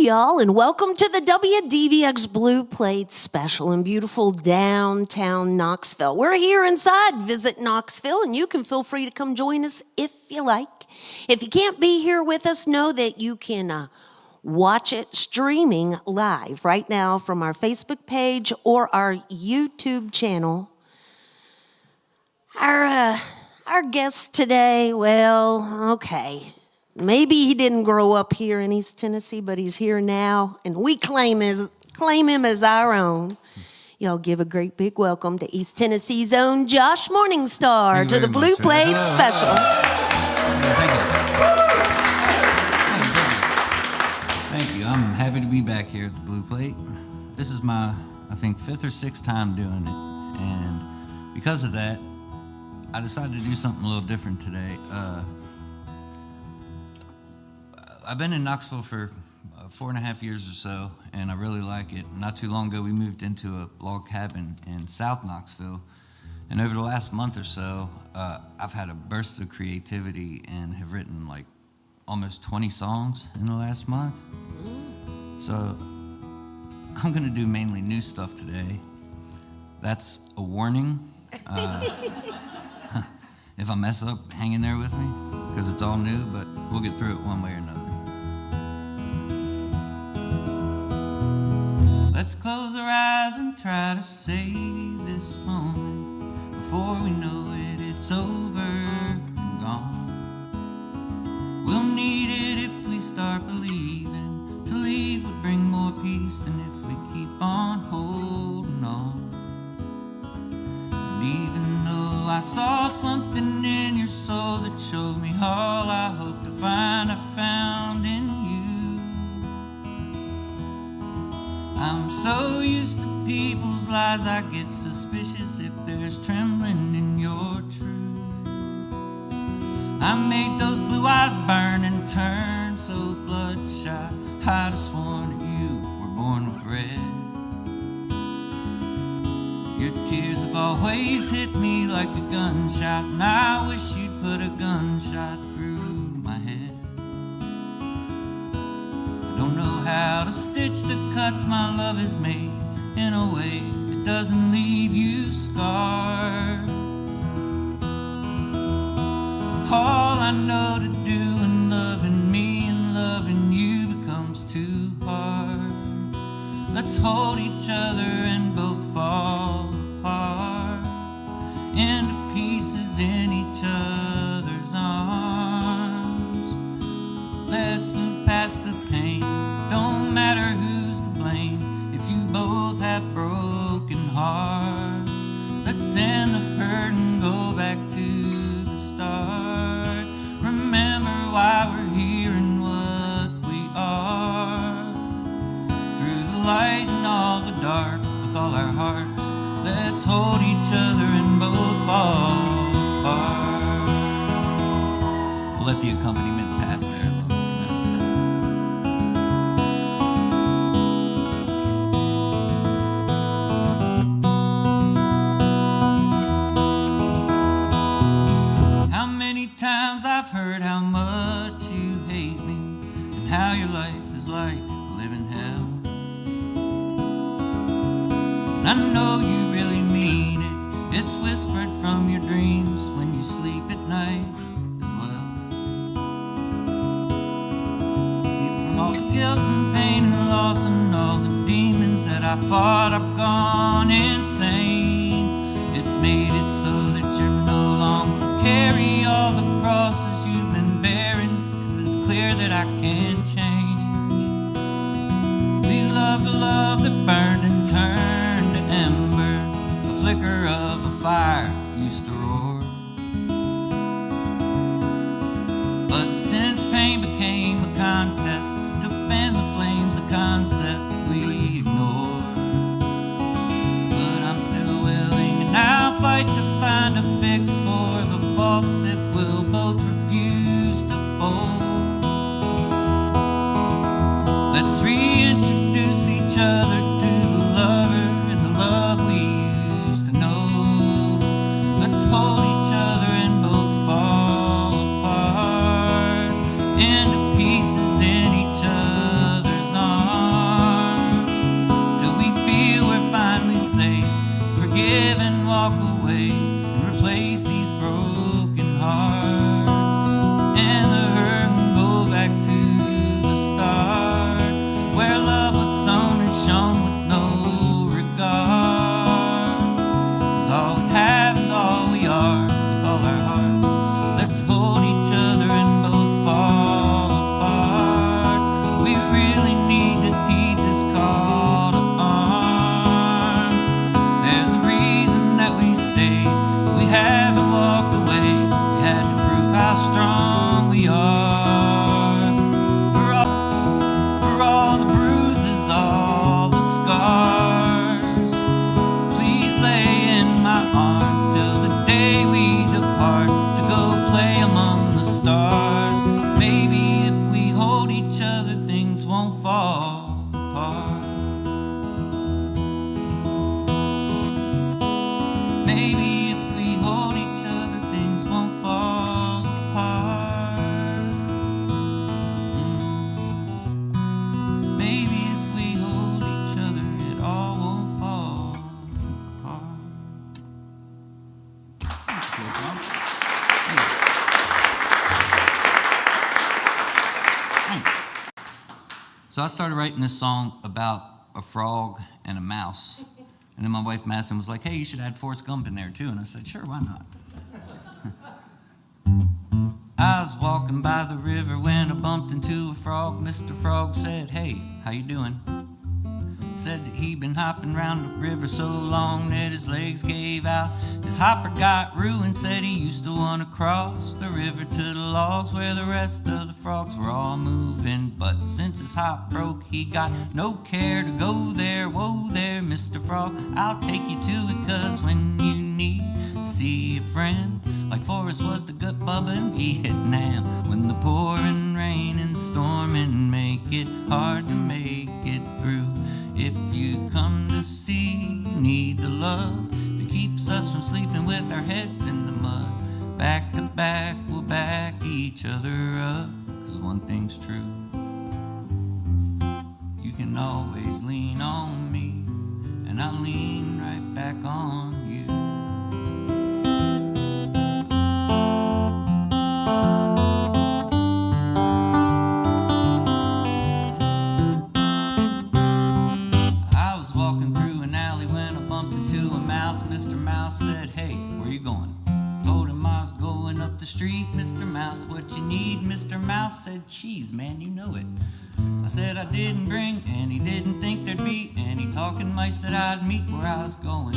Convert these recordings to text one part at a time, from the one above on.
y'all, and welcome to the WDVX Blue Plate special in beautiful downtown Knoxville. We're here inside Visit Knoxville, and you can feel free to come join us if you like. If you can't be here with us, know that you can watch it streaming live right now from our Facebook page or our YouTube channel. Our guest today, well, okay. Maybe he didn't grow up here in East Tennessee, but he's here now, and we claim him as our own. Y'all give a great big welcome to East Tennessee's own Josh Morningstar to the Blue Plate special. Thank you. I'm happy to be back here at the Blue Plate. This is my, I think, 5th or 6th time doing it, and because of that, I decided to do something a little different today. I've been in Knoxville for 4.5 years or so, and I really like it. Not too long ago, we moved into a log cabin in South Knoxville, and over the last month or so, I've had a burst of creativity and have written like almost 20 songs in the last month. So I'm gonna do mainly new stuff today. That's a warning. If I mess up, hang in there with me, because it's all new, but we'll get through it one way or another. Let's close our eyes and try to save this moment. Before we know it, it's over and gone. We'll need it if we start believing. To leave would bring more peace than if we keep on holding on. And even though I saw something in your soul that showed me all I hope to find, I found in you. I'm so used to people's lies, I get suspicious if there's trembling in your truth. I made those blue eyes burn and turn so bloodshot. I'd have sworn that you were born with red. Your tears have always hit me like a gunshot, and I wish you'd put a gunshot through my head. Don't know how to stitch the cuts my love has made in a way that doesn't leave you scarred. All I know to do in loving me and loving you becomes too hard. Let's hold each other and both fall apart into pieces in each other's arms. Let's move past the pain. Don't matter who's to blame if you both have broken hearts. Let's end the hurt and go back to the start. Remember why we're here and what we are. Through the light and all the dark, with all our hearts, let's hold each other and both fall apart. We'll let the accompaniment pass there. Times I've heard how much you hate me and how your life is like living hell. And I know you really mean it. It's whispered from your dreams when you sleep at night as well. From all the guilt and pain and loss and all the demons that I fought, I've gone insane. It's made it so that you're no longer carry all the crosses you've been bearing, 'cause it's clear that I can't change. We loved a love that burned and turned to ember, a flicker of a fire used to roar. But since pain became a contest to fan the flames, a concept we ignored. But I'm still willing and I'll fight to find a fix for the faults if we'll both refuse to fold. Let's reintroduce each other to the lover and the love we used to know. Let's hold each other and both fall apart into pieces in each other's arms. So I started writing this song about a frog and a mouse. And then my wife Madison was like, hey, you should add Forrest Gump in there too. And I said, sure, why not? I was walking by the river when I bumped into a frog. Mr. Frog said, hey, how you doing? Said that he'd been hopping round the river so long that his legs gave out. His hopper got ruined, said he used to want to cross the river to the logs where the rest of the frogs were all moving. But since his hop broke, he got no care to go there. Whoa there, Mr. Frog, I'll take you to it, 'cause when you need to see a friend, like Forrest was the gut bubba in Vietnam, when the pouring rain and storming make it hard to make it through. If you come to see, you need the love that keeps us from sleeping with our heads in the mud. Back to back, we'll back each other up, 'cause one thing's true. You can always lean on me, and I'll lean right back on you. Mr. Mouse said, hey, where you going? Told him I was going up the street. Mr. Mouse, what you need? Mr. Mouse said, cheese, man, you know it. I said I didn't bring, and he didn't think there'd be any talking mice that I'd meet where I was going.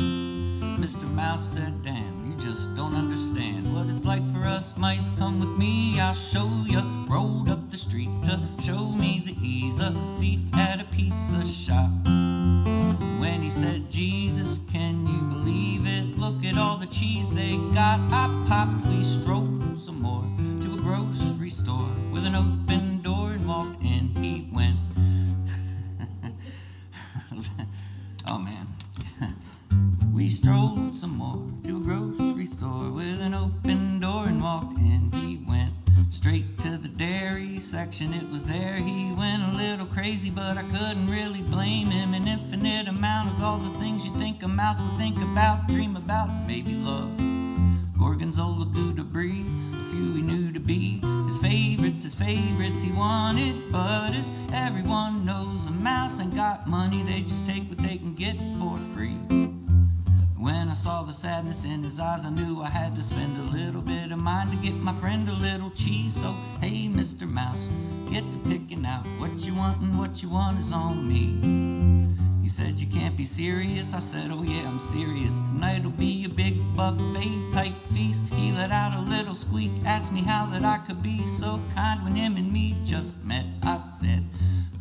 Mr. Mouse said, damn, you just don't understand what it's like for us mice. Come with me, I'll show ya. Rode up the street to show me the ease a thief at a pizza shop. When he said, Jesus, can you believe it? Look at all the cheese they got. I popped, we strolled some more to a grocery store with an open door and walked in. He went, oh man. We strolled some more to a grocery store with an open door and walked in. He went straight to the dairy section, it was there. He went a little crazy, but I couldn't really blame him. An infinite amount of all the things you think a mouse would think about, dream about, maybe love. Gorgonzola, Gouda Brie, a few he knew to be his favorites he wanted. But as everyone knows, a mouse ain't got money, they just take what they can get for free. When I saw the sadness in his eyes, I knew I had to spend a little bit of mine to get my friend a little cheese. So, hey, Mr. Mouse, get to picking out what you want, and what you want is on me. He said, you can't be serious. I said, oh yeah, I'm serious. Tonight'll be a big buffet type feast. He let out a little squeak, asked me how that I could be so kind when him and me just met. I said,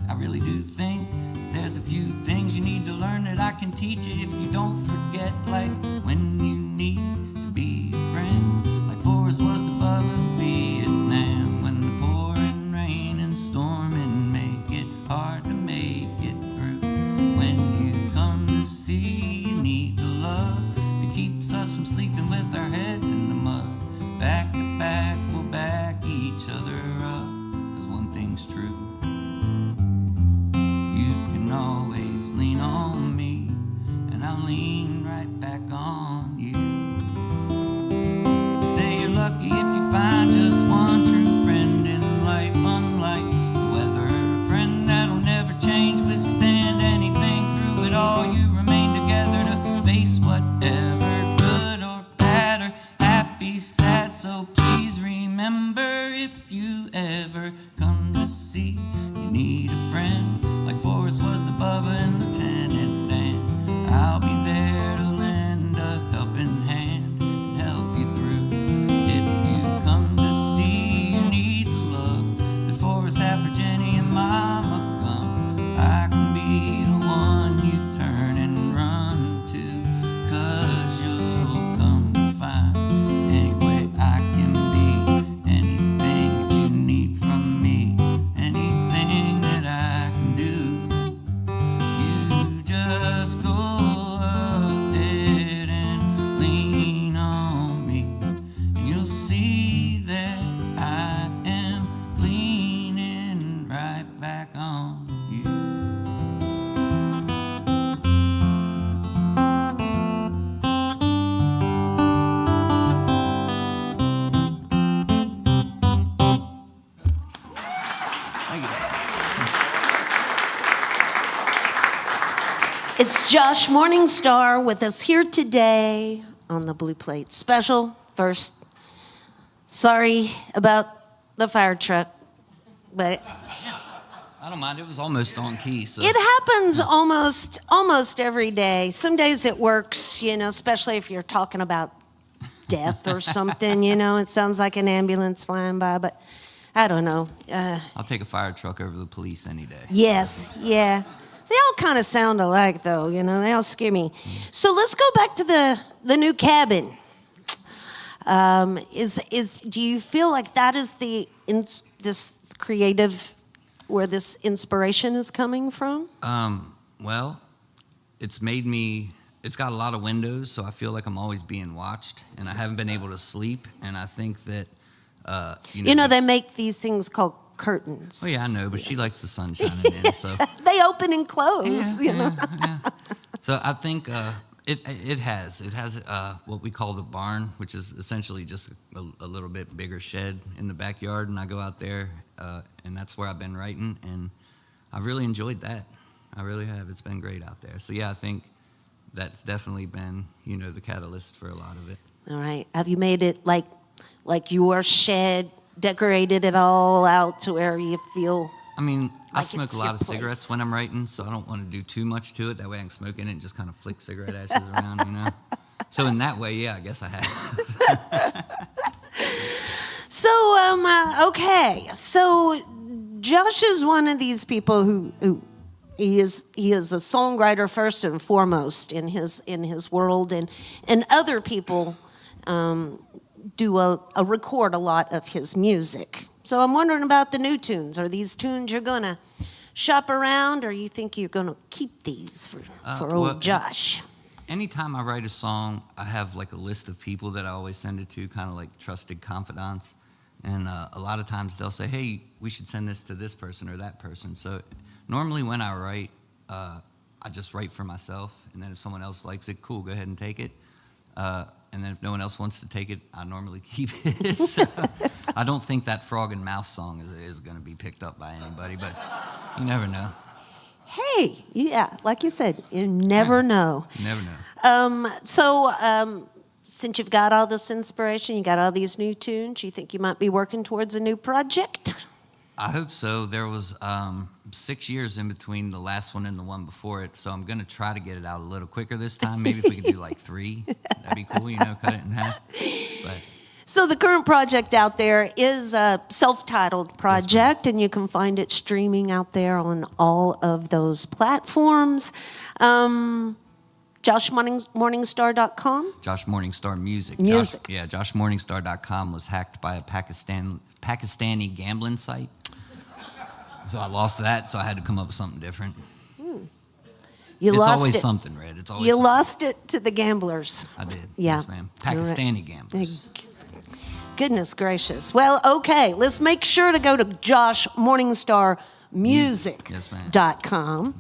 I really do think there's a few things you need to learn that I can teach you if you don't forget. Like when you need to be a friend, like Forrest was the bubba in Vietnam. When the pouring rain and storming make it hard to make it through. When you come to see, you need the love that keeps us from sleeping with our heads in the mud. Back to back, we'll back each other up, 'cause one thing's true. Always lean on me, and I'll lean right back on you. Say you're lucky if you find just one true friend in life, unlike the weather. A friend that'll never change, withstand anything through it all. You remain together to face whatever, good or bad or happy, sad. So please remember, if you ever come to see, you need a friend like Forrest was the bubba and Lieutenant Dan. I'll be there to lend a helping hand and help you through. If you come to see, you need the love that Forrest had for Jenny and Mama Gum. I can be the one you turn and run to, 'cause you'll come to find anyway I can be anything that you need from me, anything that I can do. It's Josh Morningstar with us here today on the Blue Plate Special. First, sorry about the fire truck, but I don't mind. It was almost on key. So it happens almost every day. Some days it works, especially if you're talking about death or something, It sounds like an ambulance flying by, but I don't know. I'll take a fire truck over the police any day. Yes, yeah. They all kind of sound alike, though, They all scare me. So let's go back to the new cabin. Do you feel like that is this creative, where this inspiration is coming from? Well, it's got a lot of windows, so I feel like I'm always being watched, and I haven't been able to sleep. And I think that, they make these things called curtains. Oh yeah, I know, but she likes the sun shining in, so they open and close. Yeah. So I think it has what we call the barn, which is essentially just a little bit bigger shed in the backyard, and I go out there, and that's where I've been writing, and I've really enjoyed that. I really have. It's been great out there. So yeah, I think that's definitely been the catalyst for a lot of it. All right. Have you made it like your shed? Decorated it all out to where you feel? I mean, I like smoke a lot of cigarettes when I'm writing, so I don't want to do too much to it. That way I can smoke in it and just kind of flick cigarette ashes around, So in that way, yeah, I guess I have. So, okay. So Josh is one of these people who he is a songwriter first and foremost in his world, and other people record a lot of his music. So I'm wondering about the new tunes. Are these tunes you're gonna shop around, or you think you're gonna keep these for old Josh? Anytime I write a song, I have like a list of people that I always send it to, kind of like trusted confidants. And a lot of times they'll say, hey, we should send this to this person or that person. So normally when I write, I just write for myself. And then if someone else likes it, cool, go ahead and take it. And then if no one else wants to take it, I normally keep it. So I don't think that Frog and Mouse song is going to be picked up by anybody, but you never know. Hey, yeah, like you said, you never know. You never know. So since you've got all this inspiration, you got all these new tunes, you think you might be working towards a new project? I hope so. There was 6 years in between the last one and the one before it, so I'm going to try to get it out a little quicker this time. Maybe if we could do like 3, that'd be cool, cut it in half. But so the current project out there is a self-titled project, and you can find it streaming out there on all of those platforms. JoshMorningstar.com? Josh Morningstar Music. Music. JoshMorningstar.com was hacked by a Pakistani gambling site. So I lost that, so I had to come up with something different. It's always something, Red. It's always you something. lost it to the gamblers. I did. Yeah. Yes, ma'am. Pakistani gamblers. Goodness gracious. Well, okay. Let's make sure to go to JoshMorningstarMusic.com.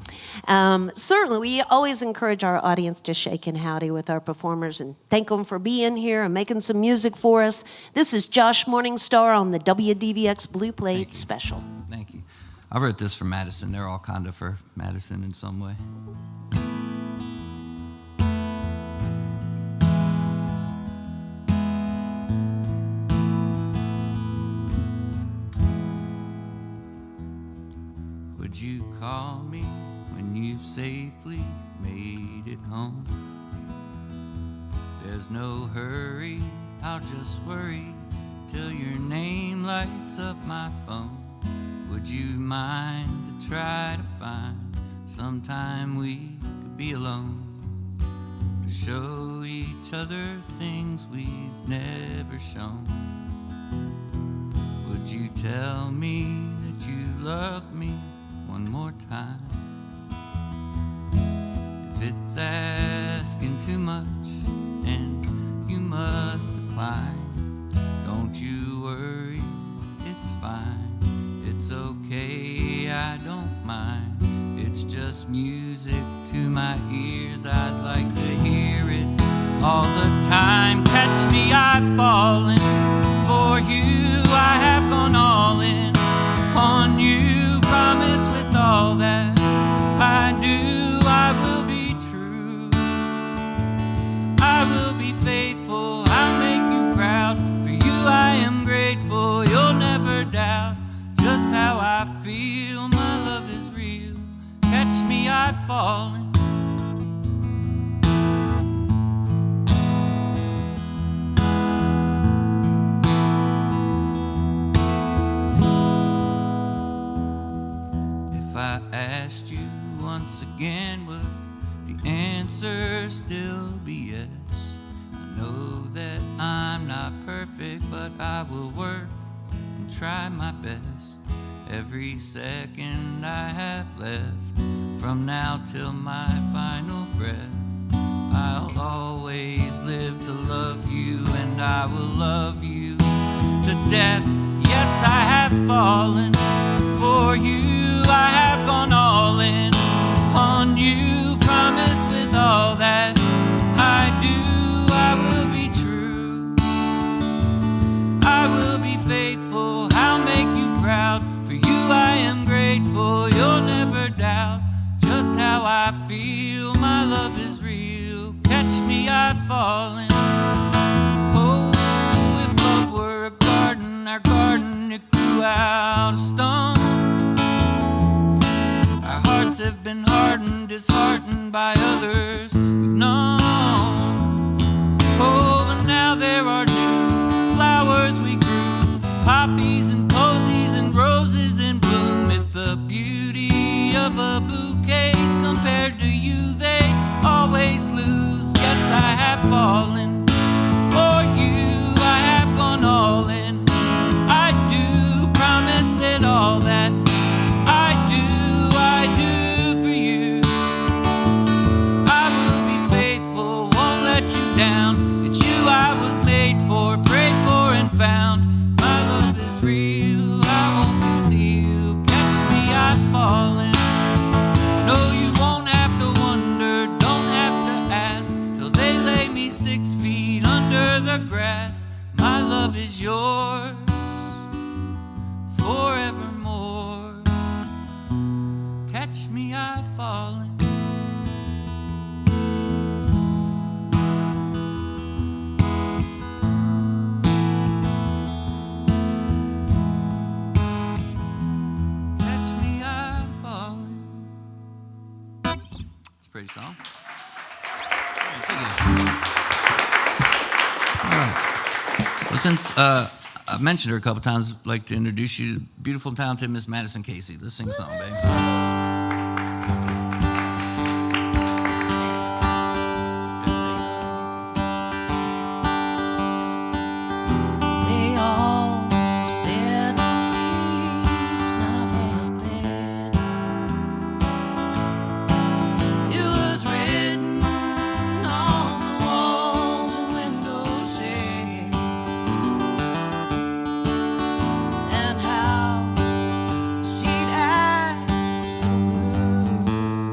Certainly, we always encourage our audience to shake and howdy with our performers and thank them for being here and making some music for us. This is Josh Morningstar on the WDVX Blue Plate Special. Thank you. I wrote this for Madison. They're all kind of for Madison in some way. Would you call me when you've safely made it home? There's no hurry, I'll just worry till your name lights up my phone. Would you mind to try to find some time we could be alone, to show each other things we've never shown? Would you tell me that you love me one more time? If it's asking too much, then you must decline. Don't you worry, it's fine. It's okay, I don't mind. It's just music to my ears. I'd like to hear it all the time. Catch me, I've fallen for you. I have gone all in on you. Promise with all that I do, I will be I feel, my love is real. Catch me, I've fallen. If I asked you once again, would the answer still be yes? I know that I'm not perfect, but I will work and try my best. Every second I have left, from now till my final breath, I'll always live to love you, and I will love you to death. Yes, I have fallen for you. I have gone all in on you. Promise with all that I do, I will be true. I will be faithful. I'll make you proud. For you I am grateful. You'll never doubt just how I feel. My love is real. Catch me, I've fallen. Oh, if love were a garden, our garden it grew out of stone. Our hearts have been hardened, disheartened by others we've known. Oh, but now there are new flowers we grew, poppies and posies and roses in bloom. If the beauty of a bouquet is compared to you, they always lose. Yes, I have fallen for you. I have gone all in. I do promise that all that I do for you. I will be faithful, won't let you down. It's you I was made for, prayed for and found. My love is real, I won't conceal. Catch me, I've fallen. No, you won't have to wonder, don't have to ask, till they lay me 6 feet under the grass. My love is yours forevermore. Catch me, I've fallen. Catch me, I've fallen. It's a pretty song. All right. Well, since I've mentioned her a couple times, I'd like to introduce you to beautiful and talented Miss Madison Casey. Let's sing a song, babe. They all said he was not half bad. It was written on the walls and window shades, and how she'd act, little girl.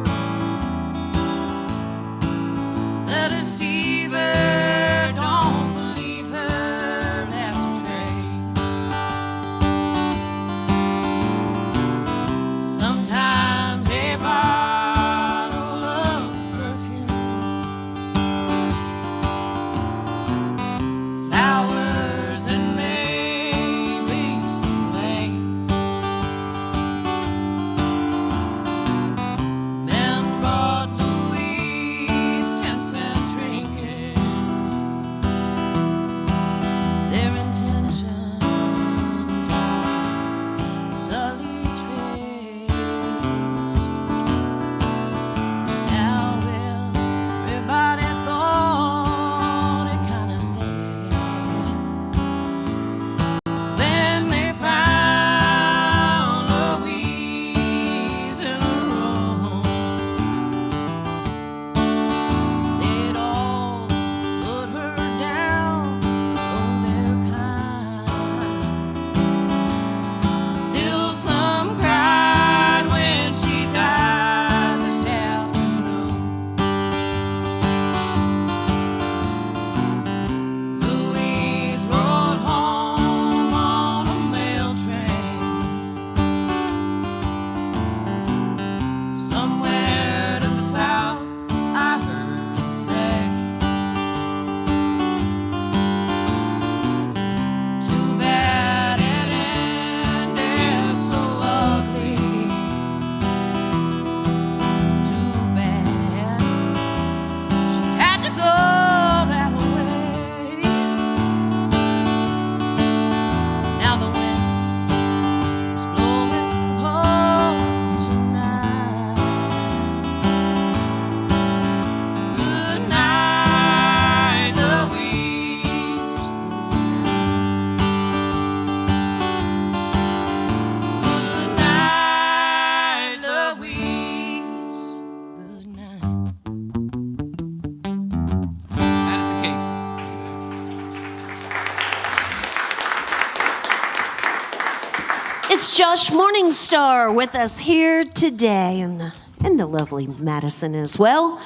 It's Josh Morningstar with us here today, and the lovely Madison as well.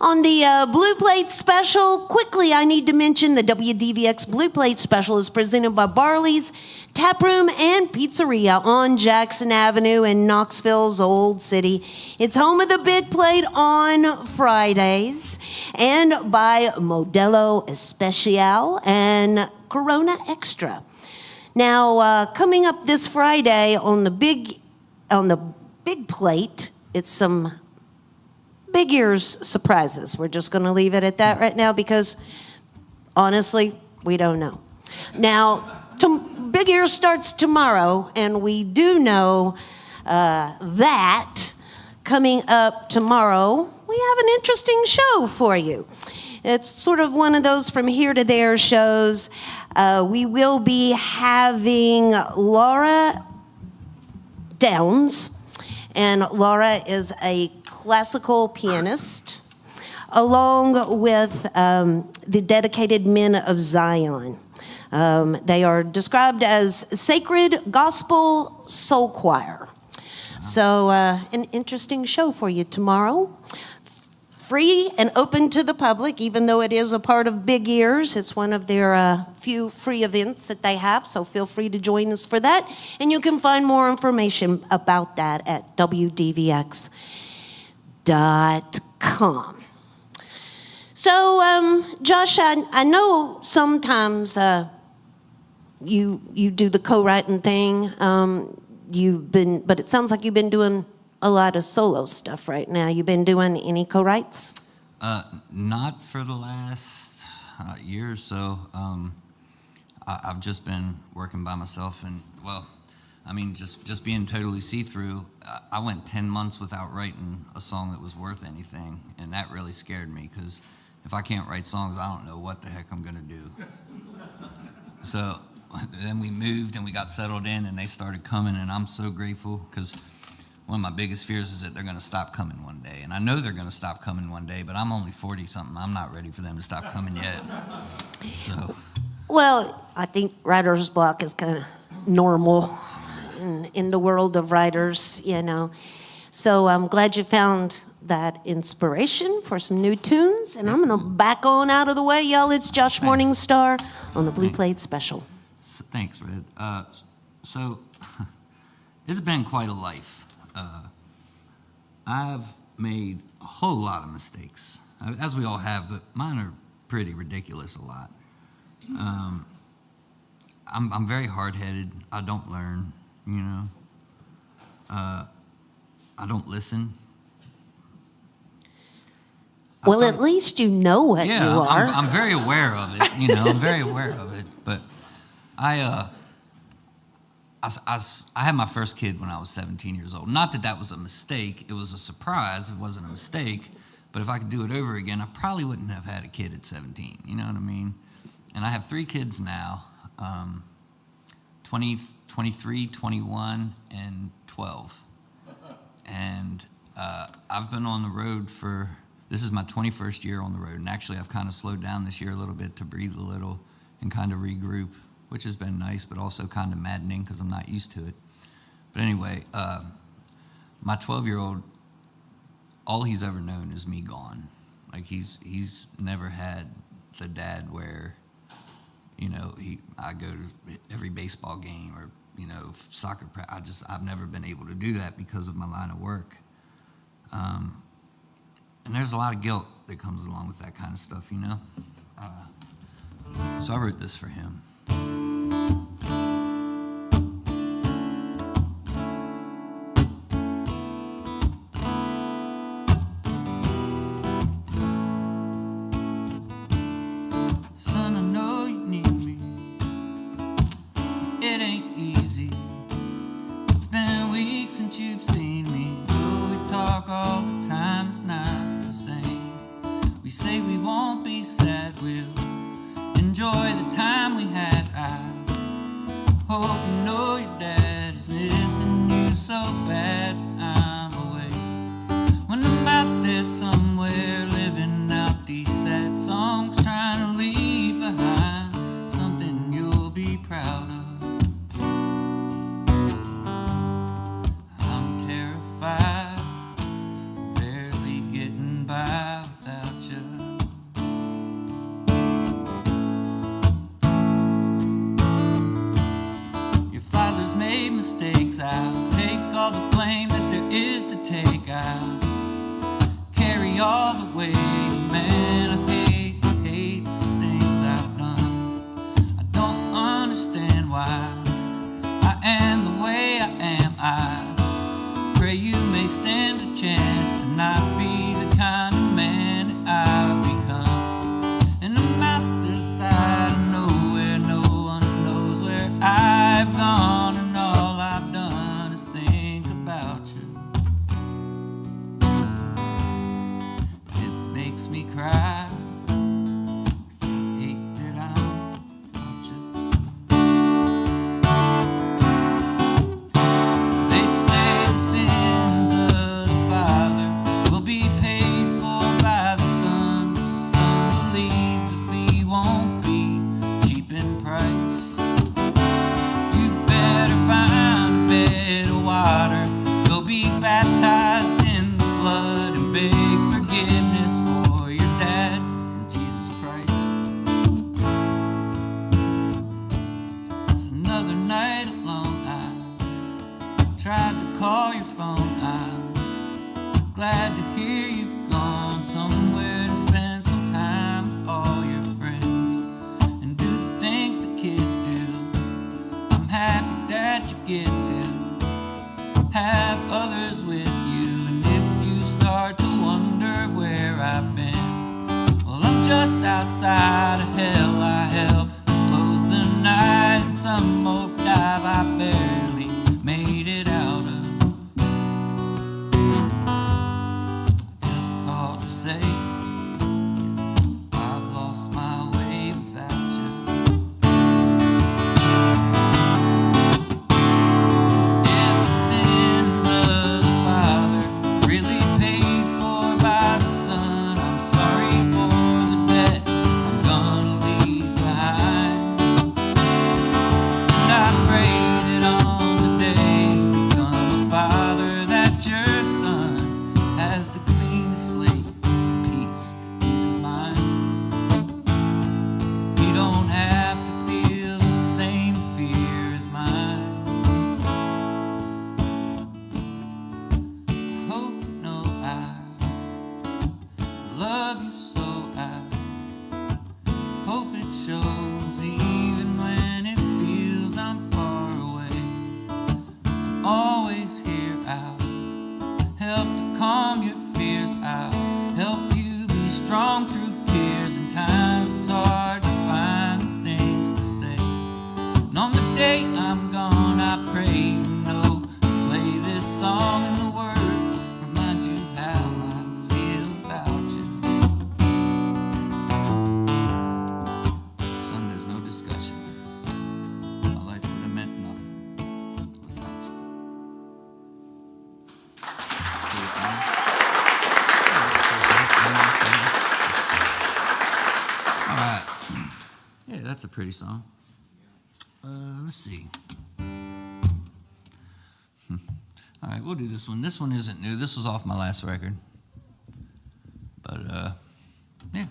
On the Blue Plate Special, quickly I need to mention the WDVX Blue Plate Special is presented by Barley's Taproom and Pizzeria on Jackson Avenue in Knoxville's Old City. It's home of the Big Plate on Fridays, and by Modelo Especial and Corona Extra. Now, coming up this Friday on the big plate, it's some big ears surprises. We're just going to leave it at that right now because, honestly, we don't know. Now, Big Ears starts tomorrow, and we do know that coming up tomorrow, we have an interesting show for you. It's sort of one of those from here to there shows. We will be having Laura Downs, and Laura is a classical pianist, along with the Dedicated Men of Zion. They are described as Sacred Gospel Soul Choir. So an interesting show for you tomorrow. Free and open to the public, even though it is a part of Big Ears. It's one of their few free events that they have, so feel free to join us for that. And you can find more information about that at WDVX.com. So, Josh, I know sometimes you do the co-writing thing. But it sounds like you've been doing a lot of solo stuff right now. You been doing any co-writes? Not for the last year or so. I've just been working by myself, and just being totally see-through. I went 10 months without writing a song that was worth anything, and that really scared me because if I can't write songs, I don't know what the heck I'm gonna do. So then we moved and we got settled in, and they started coming, and I'm so grateful because one of my biggest fears is that they're going to stop coming one day. And I know they're going to stop coming one day, but I'm only 40-something. I'm not ready for them to stop coming yet. So. Well, I think writer's block is kind of normal in the world of writers, you know. So I'm glad you found that inspiration for some new tunes. And I'm going to back on out of the way, y'all. It's Josh Morningstar on the Blue Plate Special. Thanks, Red. So it's been quite a life. I've made a whole lot of mistakes, as we all have, but mine are pretty ridiculous a lot. I'm very hard-headed. I don't learn, you know. I don't listen. Well, at least you know what you are. I'm very aware of it, you know. I'm very aware of it, but I had my first kid when I was 17 years old. Not that that was a mistake. It was a surprise. It wasn't a mistake. But if I could do it over again, I probably wouldn't have had a kid at 17. You know what I mean? And I have 3 kids now, 20, 23, 21, and 12. And I've been on the road this is my 21st year on the road. And actually, I've kind of slowed down this year a little bit to breathe a little and kind of regroup, which has been nice, but also kind of maddening because I'm not used to it. But anyway, my 12-year-old, all he's ever known is me gone. Like he's never had the dad where, you know, I go to every baseball game or, you know, soccer practice. I've never been able to do that because of my line of work. And there's a lot of guilt that comes along with that kind of stuff, you know. So I wrote this for him. Son, I know you need me. It ain't easy. It's been weeks since you've seen me. Though we talk all the time, it's not the same. We say we won't be sad, we'll enjoy the time we had. I hope you know your dad is missing you so bad. I'm away when I'm out there somewhere living out these sad songs, trying to leave behind something you'll be proud of. made mistakes. I'll take all the blame that there is to take. I'll carry all the weight. Man, I hate the things I've done. I don't understand why I am the way I am. I pray you may stand a chance to not be the kind of man that I've become. And I'm out this side of nowhere, no one knows where I've gone, and all I've done is think about you. It makes me cry, 'cause I hate that I'm without you. They say the sins of the father will be paid for by the son. The son believes the fee won't be cheap in price. You better find a bed of water, go be baptized in the blood, and beg forgiveness for your dad from Jesus Christ. It's another night alone. I tried to call your phone. I'm glad to hear you've gone somewhere to spend some time with all your friends and do the things the kids do. I'm happy that you get to have others with you. And if you start to wonder where I've been, well, I'm just outside of hell. I helped close the night in some old dive I barely made it out of. I just called to say I've lost my way without you. If the sins of the father really paid for by the son, I'm sorry for the debt I'm gonna leave behind. And I pray that on the day you become a father, that your son has the cleanest slate, peace to ease his mind. You don't have to feel the same fear as mine. I hope you know I love you so. I hope it shows even when it feels I'm far away. I'm always here. I'll help to calm your fears. I'll help you be strong through tears. And times it's hard to find things to say. And on the day I'm gone, I pray you know to play this song and the words remind you how I feel about you. Son, there's no discussion. My life would have meant nothing without you. All right. Yeah, that's a pretty song. Let's see. All right, we'll do this one. This one isn't new. This was off my last record. But, yeah.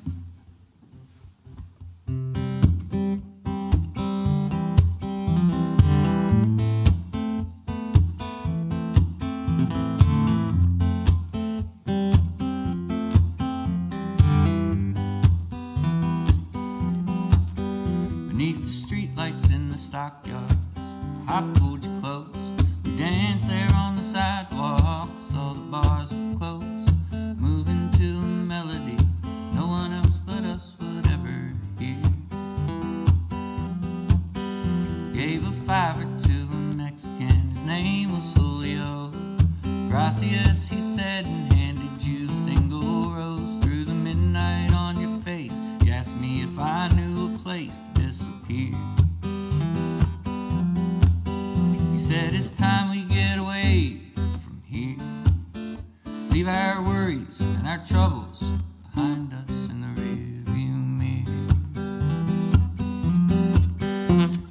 Beneath the streetlights in the stockyards, hot pulled your clothes. We danced there on the sidewalks, all the bars were closed. Moving to a melody no one else but us would ever hear. Gave a $5 to a Mexican, his name was Julio. Gracias, he said, and handed you a single rose. Through the midnight on your face, you asked me if I knew a place to disappear. You said it's time we get away from here, leave our worries and our troubles behind us in the rearview mirror.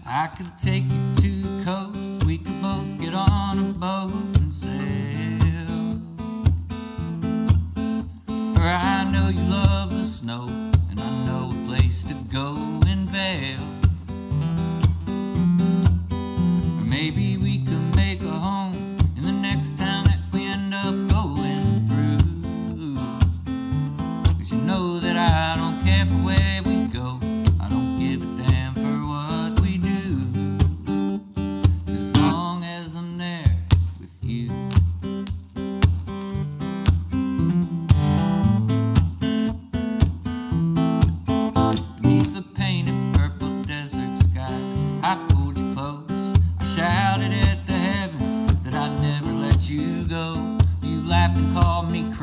I could take you to the coast, we could both get on a boat and sail. Or I know you love the snow, and I know a place to go in Vail. Or maybe we could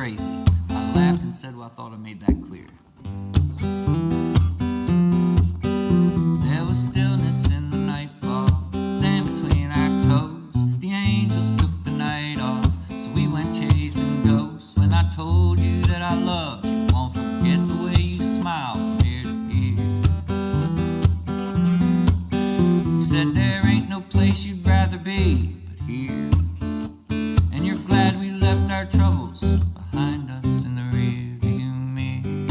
crazy. I laughed and said, well, I thought I made that clear. There was stillness in the nightfall, sand between our toes. The angels took the night off, so we went chasing ghosts. When I told you that I loved you, won't forget the way you smiled from ear to ear. You said there ain't no place you'd rather be but here, and you're glad we left our troubles behind us in the rearview mirror.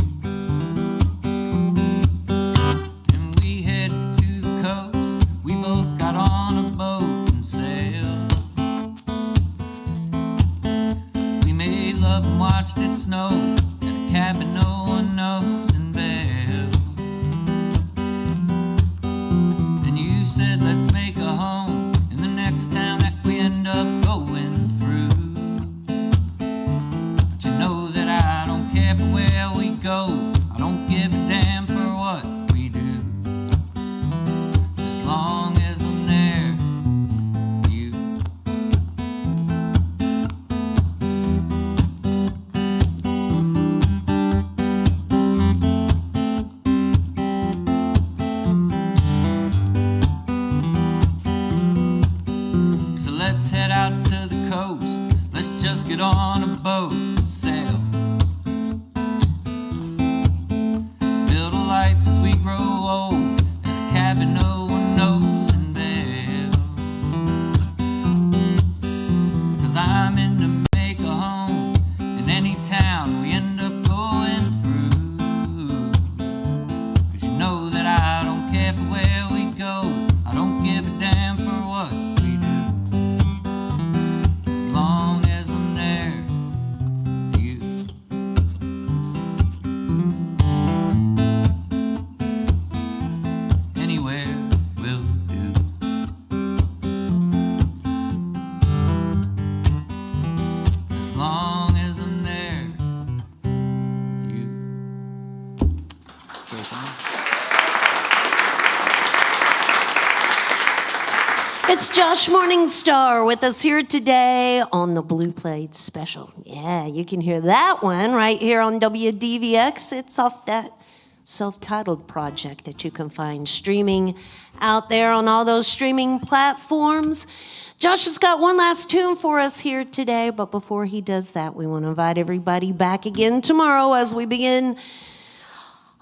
And we headed to the coast, we both got on a boat and sailed. We made love and watched it snow at a cabin no one knows in Belle. Then you said let's make a home in the next town that we end up going through. But you know that I don't care for where we go, I don't give a damn for what we do, as long as I'm there with you. So let's head out to the coast, let's just get on a boat and sail. Build a life as we grow old at a cabin no one knows in Belle. 'Cause I'm in to make a home in any town we end up going through. 'Cause you know that I don't care for where we go, I don't give a damn for what we do, as long as I'm there with you. Anywhere will do. As long as I'm there with you. Enjoy song. It's Josh Morningstar with us here today on the Blue Plate Special. Yeah, you can hear that one right here on WDVX. It's off that self-titled project that you can find streaming out there on all those streaming platforms. Josh has got one last tune for us here today, but before he does that, we want to invite everybody back again tomorrow as we begin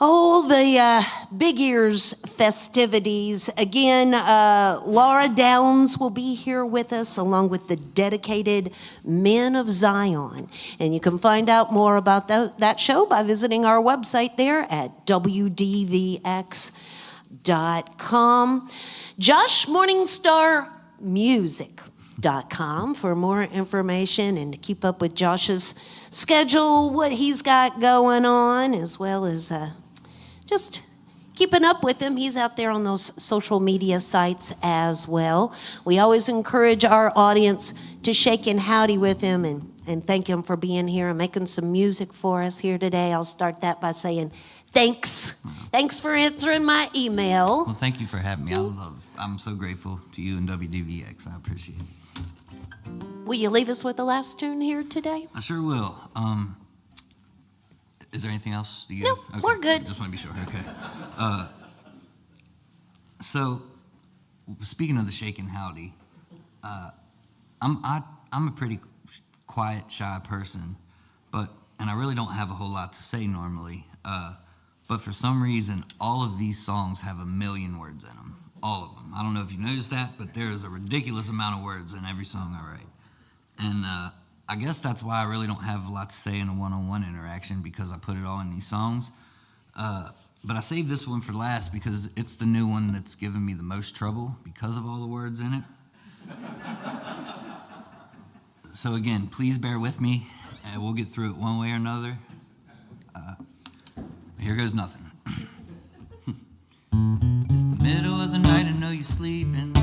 the Big Ears festivities. Again, Laura Downs will be here with us along with the dedicated Men of Zion. And you can find out more about that show by visiting our website there at WDVX.com. Josh Morningstar Music.com for more information and to keep up with Josh's schedule, what he's got going on, as well as just keeping up with him. He's out there on those social media sites as well. We always encourage our audience to shake and howdy with him and thank him for being here and making some music for us here today. I'll start that by saying thanks. Thanks for answering my email. Well, thank you for having me. I'm so grateful to you and WDVX. I appreciate it. Will you leave us with the last tune here today? I sure will. Is there anything else? Do you? No, we're good. Just want to be sure. Okay. So, speaking of the shake and howdy, I'm a pretty quiet, shy person, and I really don't have a whole lot to say normally. But for some reason, all of these songs have 1,000,000 words in them. All of them. I don't know if you noticed that, but there is a ridiculous amount of words in every song I write. And I guess that's why I really don't have a lot to say in a one-on-one interaction, because I put it all in these songs. But I saved this one for last because it's the new one that's given me the most trouble because of all the words in it. So again, please bear with me. We'll get through it one way or another. Here goes nothing. It's the middle of the night, I know you're sleeping.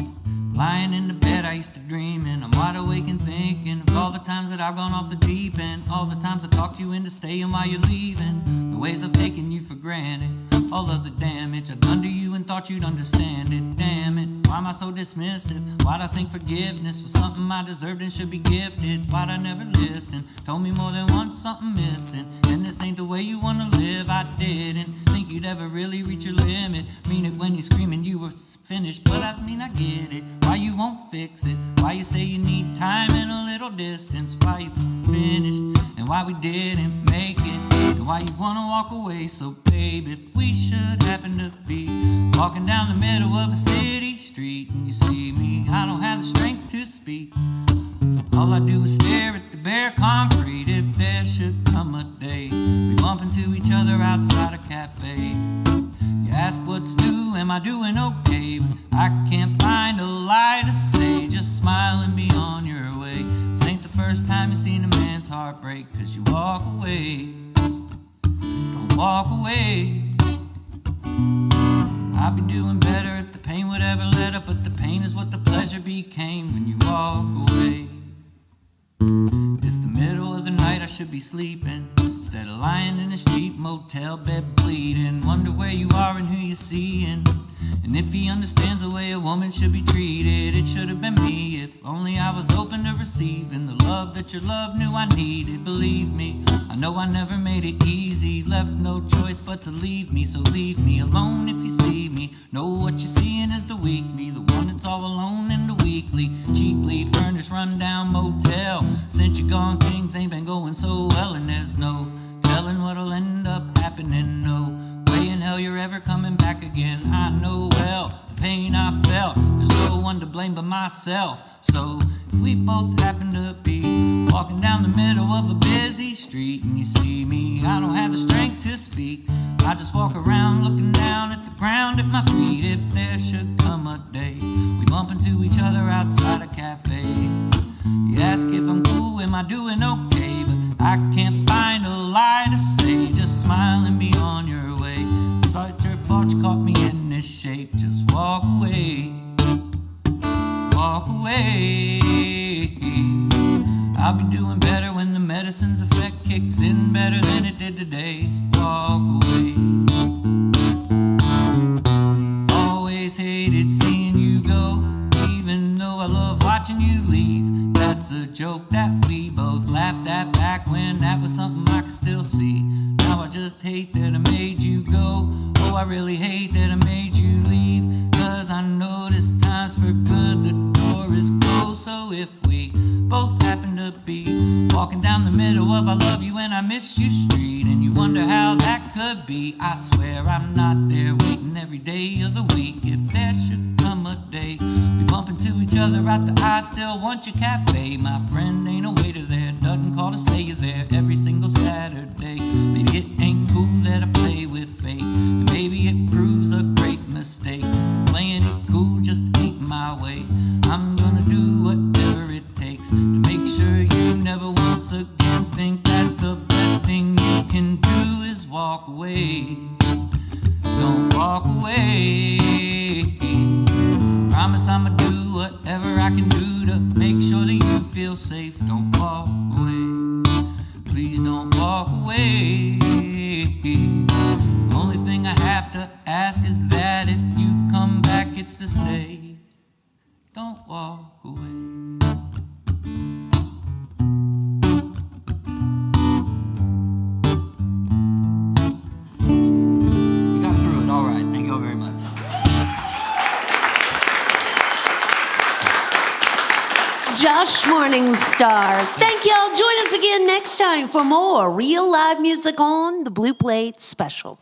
Lying in the bed, I used to dreaming. I'm wide awake and thinking of all the times that I've gone off the deep end. All the times I talked you into staying while you're leaving. The the ways I've taken you for granted, all of the damage I've done to you and thought you'd understand it. Damn it, why am I so dismissive? Why'd I think forgiveness was something I deserved and should be gifted? Why'd I never listen? Told me more than once something missing, and this ain't the way you wanna live. I didn't think you'd ever really reach your limit. Mean it when you screaming you were finished, but I mean I get it. Why you won't fix it? Why you say you need time and a little distance? Why you finished and why we didn't make it, and why you wanna walk away. So babe, if we should happen to be walking down the middle of a city street and you see me, I don't have the strength to speak. All I do is stare at the bare concrete. If there should come a day we bump into each other outside a cafe, you ask what's new, am I doing okay? But I can't find a lie to say, just smile and be on your way. This ain't the first time you've seen a man's heart break, 'cause you walk away. Don't walk away. I'd be doing better if the pain would ever let up, but the pain is what the pleasure became when you walk away. It's the middle of the night, I should be sleeping, instead of lying in this cheap motel bed bleeding. Wonder where you are and who you're seeing, and if he understands the way a woman should be treated. It should have been me, if only I was open to receiving the love that your love knew I needed. Believe me, I know I never made it easy, left no choice but to leave me. So leave me alone if you see me. Know what you're seeing is the weak me, the one that's all alone in the weekly, cheaply furnished rundown motel. Since you're gone, things ain't been going so well, and there's no telling what'll end up happening. No way in hell you're ever coming back again. I know well the pain I felt, there's no one to blame but myself. So if we both happen to be walking down the middle of a busy street and you see me, I don't have the strength to speak. I just walk around looking down at the ground at my feet. If there should come a day we bump into each other outside a cafe, you ask if I'm cool, am I doing okay? But I can't find a lie to say, just smile and be on your way. Thought your fault you caught me in this shape, just walk away. Walk away. I'll be doing better when the medicine's effect kicks in better than it did today. Walk away. Always hated seeing you go, even though I love watching you leave. That's a joke that we both laughed at back when that was something I could still see. Now I just hate that I made you go. Oh, I really hate that I made you leave, 'cause I noticed times for good the door is closed. So if we both happen to be walking down the middle of I love you and I miss you street, and you wonder how that could be, I swear I'm not there waiting every day of the week. If there should come a day we bump into each other at the I Still Want You Cafe, my friend ain't a waiter there, doesn't call to say you're there every single Saturday. Maybe it ain't cool that I play with fate, and maybe it proves a great mistake. Playing it cool just ain't my way. I'm gonna do whatever it takes to make sure you never once again think that the best thing you can do is walk away. Don't walk away. Promise I'ma do whatever I can do to make sure that you feel safe. Don't walk away. Please don't walk away. The only thing I have to ask is that if you come back, it's to stay. Don't walk away. We got through it. All right. Thank you all very much. Josh Morningstar. Thank y'all. Join us again next time for more real live music on the Blue Plate Special.